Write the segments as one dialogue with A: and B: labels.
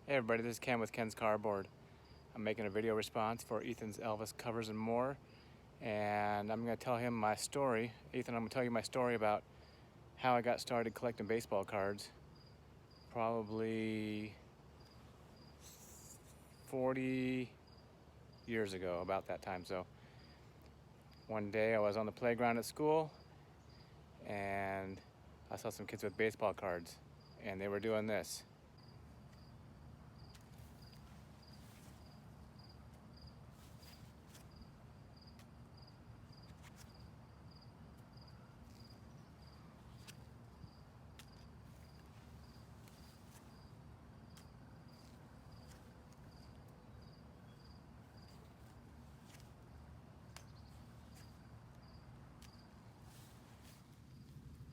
A: Hey everybody, this is Ken with Ken's Cardboard. I'm making a video response for Ethan's Elvis Covers and More, and I'm going to tell him my story. Ethan, I'm going to tell you my story about how I got started collecting baseball cards probably 40 years ago, about that time. So one day I was on the playground at school and I saw some kids with baseball cards and they were doing this.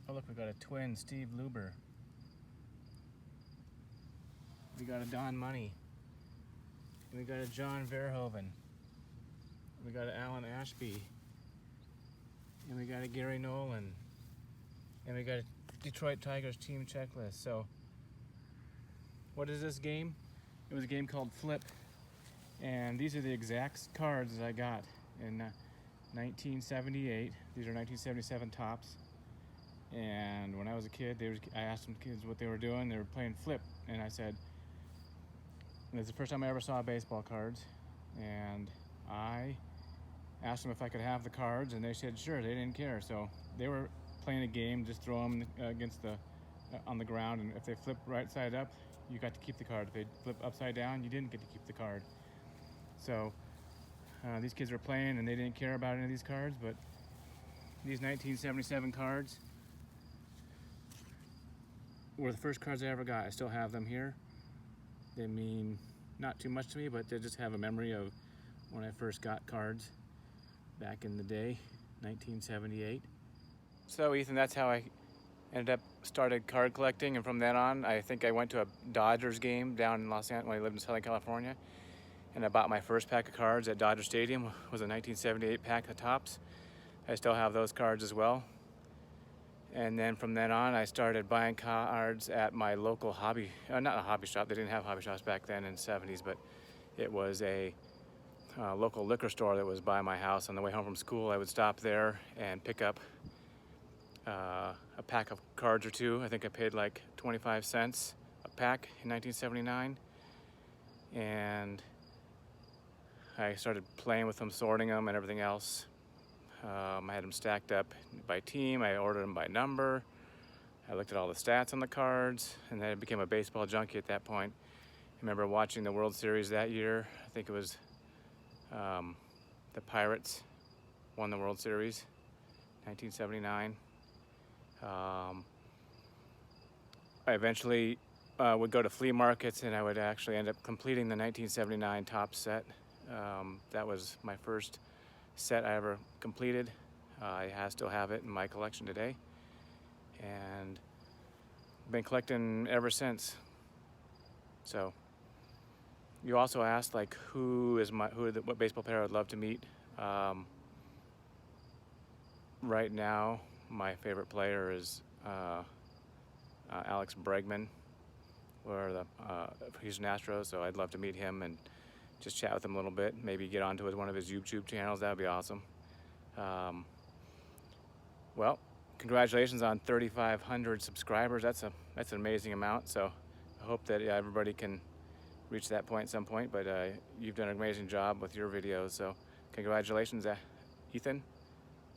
A: Oh look, we got a twin, Steve Luber. We got a Don Money. And we got a John Verhoeven. We got an Alan Ashby. And we got a Gary Nolan. And we got a Detroit Tigers team checklist. So, what is this game? It was a game called Flip. And these are the exact cards that I got in 1978. These are 1977 tops. And when I was a kid, I asked some kids what they were doing. They were playing Flip. And I said, it was the first time I ever saw baseball cards. And I asked them if I could have the cards, and they said sure. They didn't care. So they were playing a game, just throw them against on the ground, and if they flip right side up, you got to keep the card. If they flip upside down, you didn't get to keep the card. So these kids were playing, and they didn't care about any of these cards, but these 1977 cards were the first cards I ever got. I still have them here. They mean not too much to me, but they just have a memory of when I first got cards back in the day, 1978. So Ethan, that's how I started card collecting, and from then on, I think I went to a Dodgers game down in Los Angeles when I lived in Southern California, and I bought my first pack of cards at Dodger Stadium. It was a 1978 pack of tops. I still have those cards as well. And then from then on, I started buying cards at my local hobby, not a hobby shop. They didn't have hobby shops back then in the 70s, but it was a local liquor store that was by my house. On the way home from school, I would stop there and pick up a pack of cards or two. I think I paid like 25 cents a pack in 1979. And I started playing with them, sorting them and everything else. I had them stacked up by team. I ordered them by number. I looked at all the stats on the cards, and then I became a baseball junkie at that point. I remember watching the World Series that year. I think it was the Pirates won the World Series, 1979. I eventually would go to flea markets, and I would actually end up completing the 1979 top set. That was my first set I ever completed. I still have it in my collection today, and been collecting ever since. You also asked like what baseball player I'd love to meet. Right now, my favorite player is Alex Bregman, or the Houston Astros. So I'd love to meet him and just chat with him a little bit. Maybe get onto one of his YouTube channels. That would be awesome. Well, congratulations on 3,500 subscribers. That's an amazing amount. So I hope that everybody can reach that point at some point. But you've done an amazing job with your videos. So congratulations, Ethan.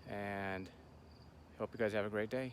A: And hope you guys have a great day.